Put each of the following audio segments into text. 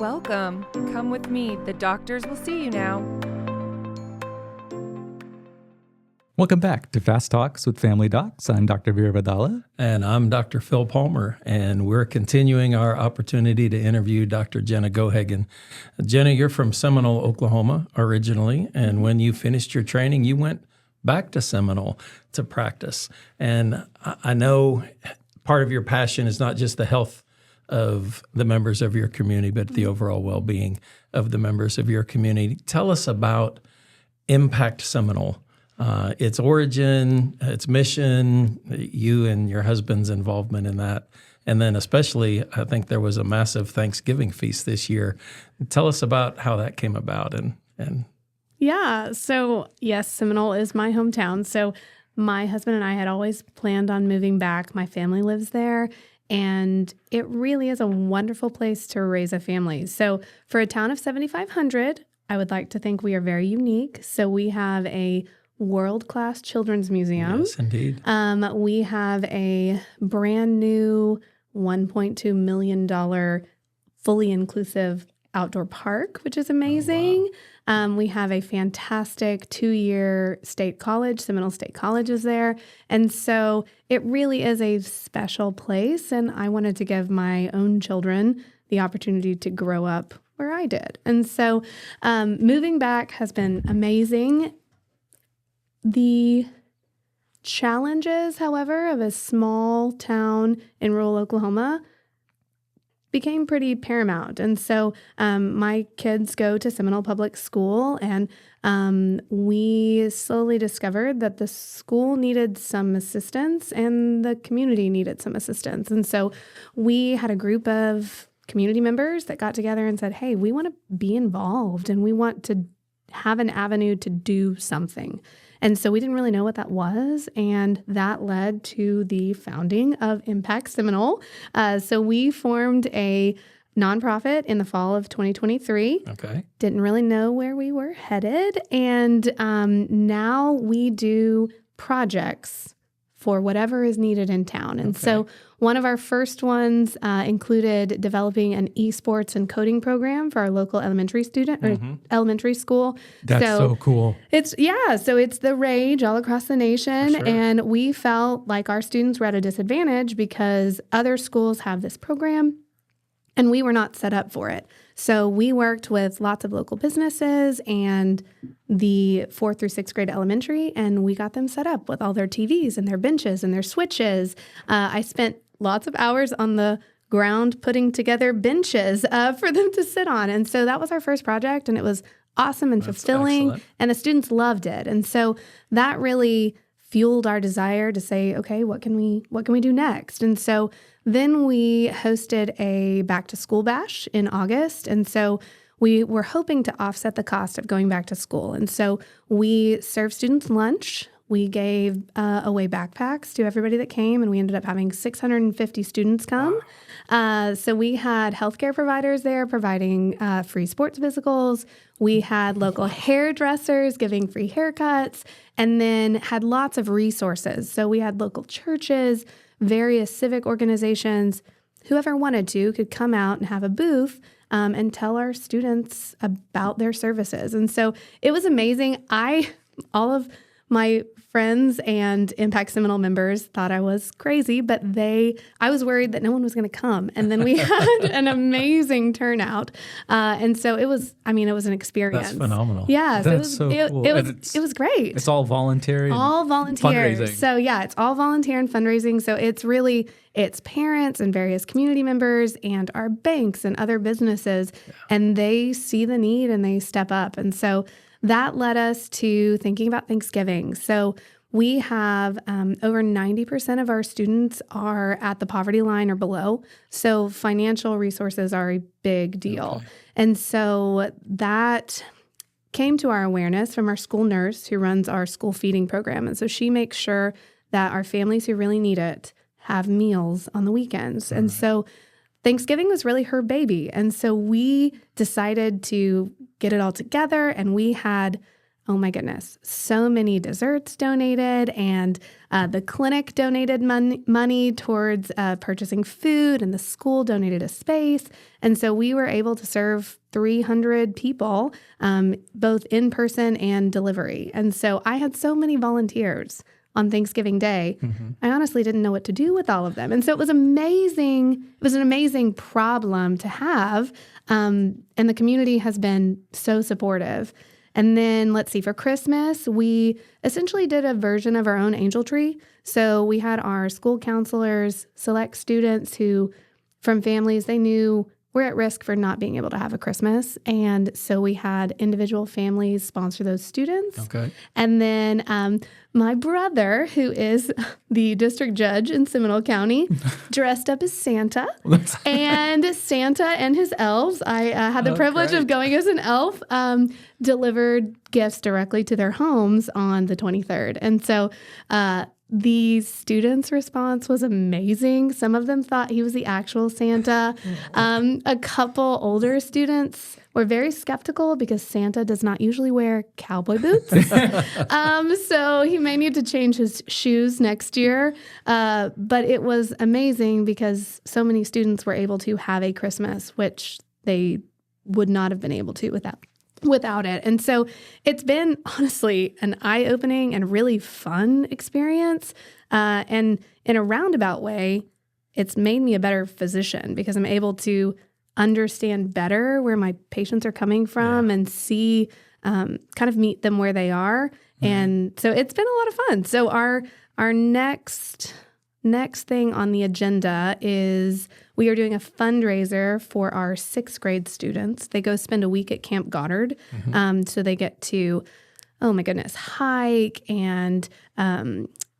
Welcome. Come with me. The doctors will see you now. Welcome back to Fast Talks with Family Docs. I'm Dr. Veera Vadala. And I'm Dr. Phil Palmer, and we're continuing our opportunity to interview Dr. Jenna Geohagan. Jenna, you're from Seminole, Oklahoma originally, and when you finished your training, you went back to Seminole to practice. And I know part of your passion is not just the health of the members of your community, but the overall well-being of the members of your community. Tell us about Impact Seminole, its origin, its mission, you and your husband's involvement in that. And then especially, I think there was a massive Thanksgiving feast this year. Tell us about how that came about. Yeah, so yes, Seminole is my hometown. So my husband and I had always planned on moving back. My family lives there. And it really is a wonderful place to raise a family. So for a town of 7,500, I would like to think we are very unique. So we have a world-class children's museum. Yes, indeed. We have a brand new $1.2 million fully inclusive outdoor park, which is amazing. Oh, wow. We have a fantastic 2-year state college. Seminole State College is there. And so it really is a special place. And I wanted to give my own children the opportunity to grow up where I did. And so moving back has been amazing. The challenges, however, of a small town in rural Oklahoma became pretty paramount. And so my kids go to Seminole Public School, and we slowly discovered that the school needed some assistance and the community needed some assistance. And so we had a group of community members that got together and said, hey, we want to be involved and we want to have an avenue to do something. And so we didn't really know what that was, and that led to the founding of Impact Seminole. So we formed a nonprofit in the fall of 2023. Okay. Didn't really know where we were headed, and now we do projects for whatever is needed in town. And so one of our first ones included developing an esports and coding program for our local elementary student or elementary school. That's so cool. So it's the rage all across the nation. Sure. And we felt like our students were at a disadvantage because other schools have this program and we were not set up for it. So we worked with lots of local businesses and the 4th through 6th grade elementary, and we got them set up with all their TVs and their benches and their switches. I spent lots of hours on the ground putting together benches for them to sit on. And so that was our first project, and it was awesome and fulfilling, excellent. and the students loved it. And so that really fueled our desire to say, okay, what can we do next? And so then we hosted a back to school bash in August. And so we were hoping to offset the cost of going back to school. And so we served students lunch. We gave away backpacks to everybody that came, and we ended up having 650 students come. So we had healthcare providers there providing free sports physicals. We had local hairdressers giving free haircuts, and then had lots of resources. So we had local churches, various civic organizations. Whoever wanted to could come out and have a booth and tell our students about their services. And so it was amazing. All of my friends and Impact Seminole members thought I was crazy, but I was worried that no one was going to come. And then we had an amazing turnout. And so it was an experience. That's phenomenal. Yeah. That's so cool. It was great. It's all voluntary. All volunteer. Fundraising. So yeah, it's all volunteer and fundraising. So it's parents and various community members and our banks and other businesses, and they see the need and they step up. And so that led us to thinking about Thanksgiving. So we have over 90% of our students are at the poverty line or below. So financial resources are a big deal. Okay. And so that came to our awareness from our school nurse who runs our school feeding program. And so she makes sure that our families who really need it have meals on the weekends. And so Thanksgiving was really her baby. And so we decided to get it all together, and we had oh my goodness, so many desserts donated, and the clinic donated money towards purchasing food, and the school donated a space. And so we were able to serve 300 people, both in person and delivery. And so I had so many volunteers on Thanksgiving Day. I honestly didn't know what to do with all of them. And so it was amazing. It was an amazing problem to have. And the community has been so supportive. And then let's see, for Christmas, we essentially did a version of our own angel tree. So we had our school counselors select students who, from families they knew were at risk for not being able to have a Christmas. And so we had individual families sponsor those students. Okay. And then my brother, who is the district judge in Seminole County, dressed up as Santa. And Santa and his elves, I had the privilege of going as an elf, delivered gifts directly to their homes on the 23rd. And so the students' response was amazing. Some of them thought he was the actual Santa. A couple older students were very skeptical because Santa does not usually wear cowboy boots. So he may need to change his shoes next year. But it was amazing because so many students were able to have a Christmas, which they would not have been able to without it. And so it's been honestly an eye-opening and really fun experience. And in a roundabout way, it's made me a better physician because I'm able to understand better where my patients are coming from and see, kind of meet them where they are. And so it's been a lot of fun. So our next thing on the agenda is we are doing a fundraiser for our 6th grade students. They go spend a week at Camp Goddard. So they get to, oh my goodness, hike and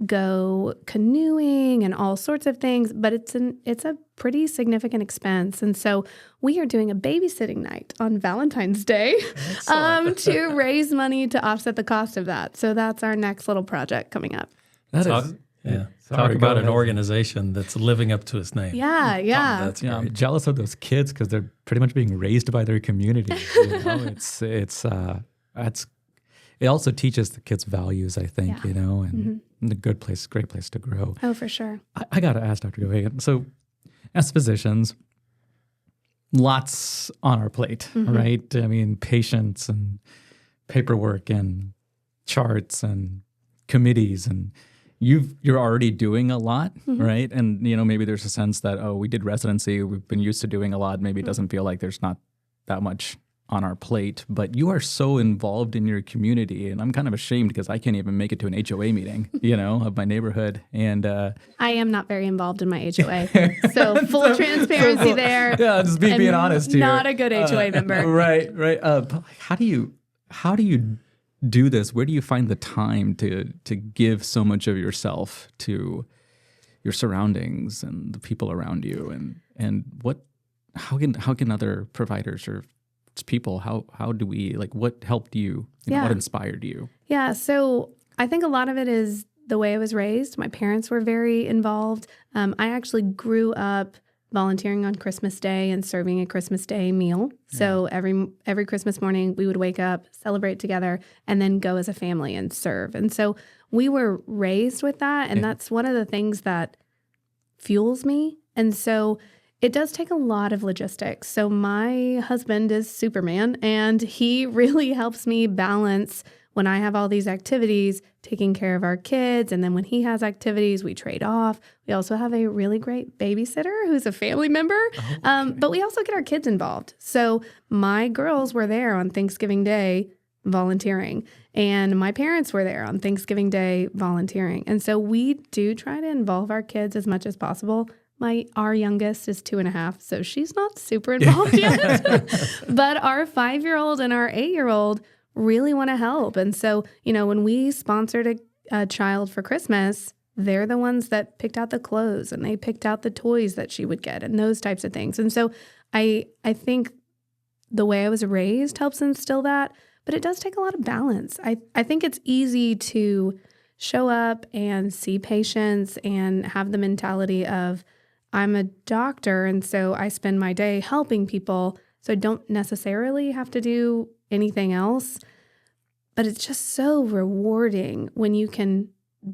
go canoeing and all sorts of things. But it's a pretty significant expense. And so we are doing a babysitting night on Valentine's Day to raise money to offset the cost of that. So that's our next little project coming up. Talk about an organization that's living up to its name. Yeah. That's great. I'm jealous of those kids because they're pretty much being raised by their community. It also teaches the kids values, I think, and a great place to grow. Oh, for sure. I got to ask Dr. Geohagan. So as physicians, lots on our plate, right? I mean, patients and paperwork and charts and committees, and you're already doing a lot, right? And, maybe there's a sense that, we did residency, we've been used to doing a lot. Maybe it doesn't feel like there's not that much on our plate, but you are so involved in your community, and I'm kind of ashamed because I can't even make it to an HOA meeting, of my neighborhood. And I am not very involved in my HOA, so full transparency there. Yeah, just being honest here. Not a good HOA member. Right. But how do you do this? Where do you find the time to give so much of yourself to your surroundings and the people around you, and how can other providers or people, how do we, what helped you, what inspired you? Yeah, so I think a lot of it is the way I was raised. My parents were very involved. I actually grew up volunteering on Christmas Day and serving a Christmas Day meal. So every Christmas morning we would wake up, celebrate together, and then go as a family and serve. And so we were raised with that, and that's one of the things that fuels me. And so it does take a lot of logistics. So my husband is Superman, and he really helps me balance when I have all these activities, taking care of our kids. And then when he has activities, we trade off. We also have a really great babysitter who's a family member. But we also get our kids involved. So my girls were there on Thanksgiving Day volunteering, and my parents were there on Thanksgiving Day volunteering. And so we do try to involve our kids as much as possible. Our youngest is 2.5, so she's not super involved yet. But our 5-year-old and our 8-year-old really want to help. And so, when we sponsored a child for Christmas, they're the ones that picked out the clothes, and they picked out the toys that she would get and those types of things. And so I think the way I was raised helps instill that, but it does take a lot of balance. I think it's easy to show up and see patients and have the mentality of, I'm a doctor, and so I spend my day helping people, so I don't necessarily have to do anything else. but it's just so rewarding when you can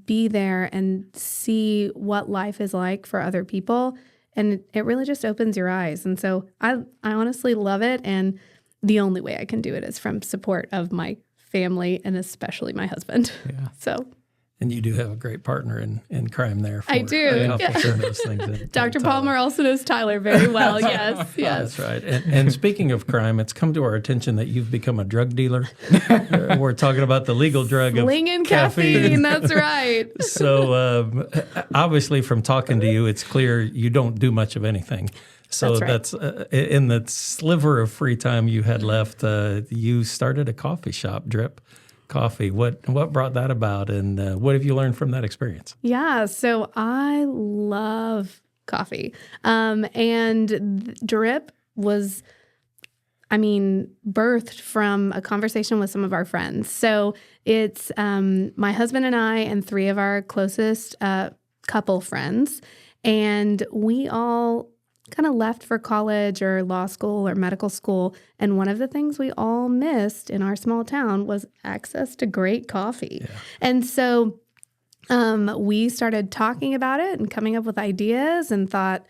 be there and see what life is like for other people. And it really just opens your eyes. And so I honestly love it. And the only way I can do it is from support of my family and especially my husband. Yeah. So. And you do have a great partner in crime there. I do. Accomplishing those things. Dr. Palmer also knows Tyler very well. Yes, yes. That's right. And speaking of crime, it's come to our attention that you've become a drug dealer. We're talking about the legal drug of caffeine. That's right. So obviously from talking to you, it's clear you don't do much of anything. So that's in the sliver of free time you had left, you started a coffee shop, Drip Coffee. What brought that about, and what have you learned from that experience? Yeah, so I love coffee. And Drip was, birthed from a conversation with some of our friends. So it's my husband and I and 3 of our closest couple friends, and we all kind of left for college or law school or medical school. And one of the things we all missed in our small town was access to great coffee. Yeah. And so we started talking about it and coming up with ideas and thought,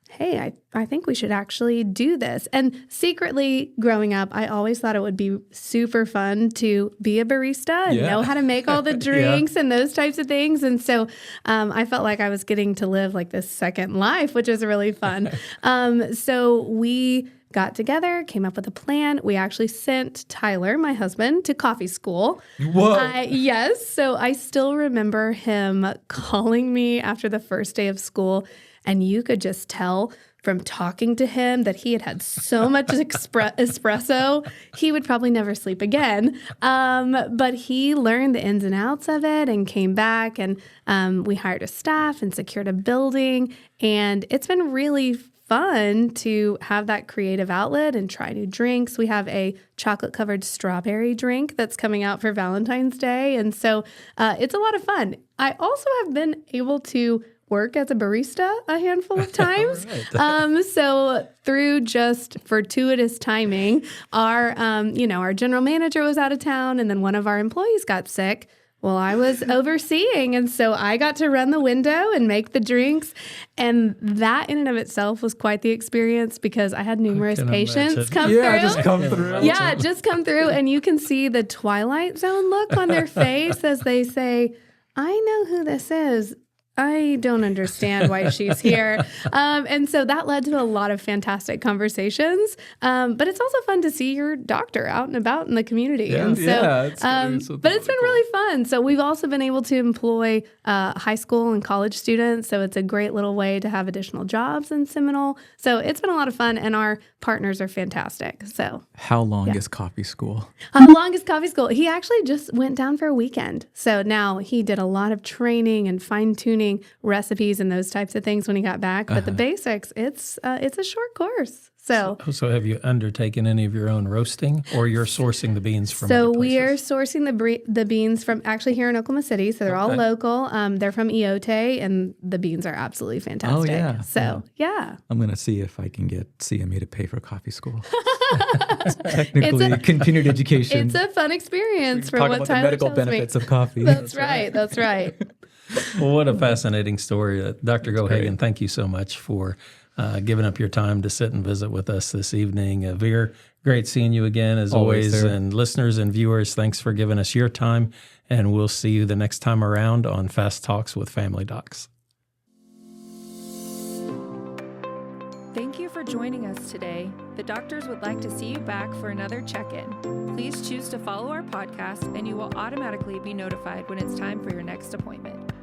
hey, I think we should actually do this. And secretly, growing up, I always thought it would be super fun to be a barista and know how to make all the drinks and those types of things. And so I felt like I was getting to live like this second life, which is really fun. So we got together, came up with a plan. We actually sent Tyler, my husband, to coffee school. Whoa. Yes. So I still remember him calling me after the first day of school. And you could just tell from talking to him that he had had so much espresso, he would probably never sleep again. But he learned the ins and outs of it and came back, and we hired a staff and secured a building. And it's been really fun to have that creative outlet and try new drinks. We have a chocolate-covered strawberry drink that's coming out for Valentine's Day. And so it's a lot of fun. I also have been able to work as a barista a handful of times. So through just fortuitous timing, our general manager was out of town, and then one of our employees got sick. Well, I was overseeing, and so I got to run the window and make the drinks. And that in and of itself was quite the experience because I had numerous patients come through. Just come through. Yeah, just come through. And you can see the Twilight Zone look on their face as they say, I know who this is. I don't understand why she's here. And so that led to a lot of fantastic conversations. But it's also fun to see your doctor out and about in the community. Yeah, and so, but it's been really fun. So we've also been able to employ high school and college students. So it's a great little way to have additional jobs in Seminole. So it's been a lot of fun, and our partners are fantastic. So how long is coffee school? How long is coffee school? He actually just went down for a weekend. So now he did a lot of training and fine-tuning recipes and those types of things when he got back. But the basics, it's a short course. So have you undertaken any of your own roasting, or you're sourcing the beans from other places? We are sourcing the beans from actually here in Oklahoma City. So they're all local. They're from Eote, and the beans are absolutely fantastic. Oh, yeah. So, yeah. I'm going to see if I can get CME to pay for coffee school. Technically, continued education. It's a fun experience from talk what about Tyler the medical tells benefits me. of coffee. That's right. That's right. Well, what a fascinating story. Dr. Geohagan, thank you so much for giving up your time to sit and visit with us this evening. Veer, great seeing you again as always. And listeners and viewers, thanks for giving us your time. And we'll see you the next time around on Fast Talks with Family Docs. Thank you for joining us today. The doctors would like to see you back for another check-in. Please choose to follow our podcast, and you will automatically be notified when it's time for your next appointment.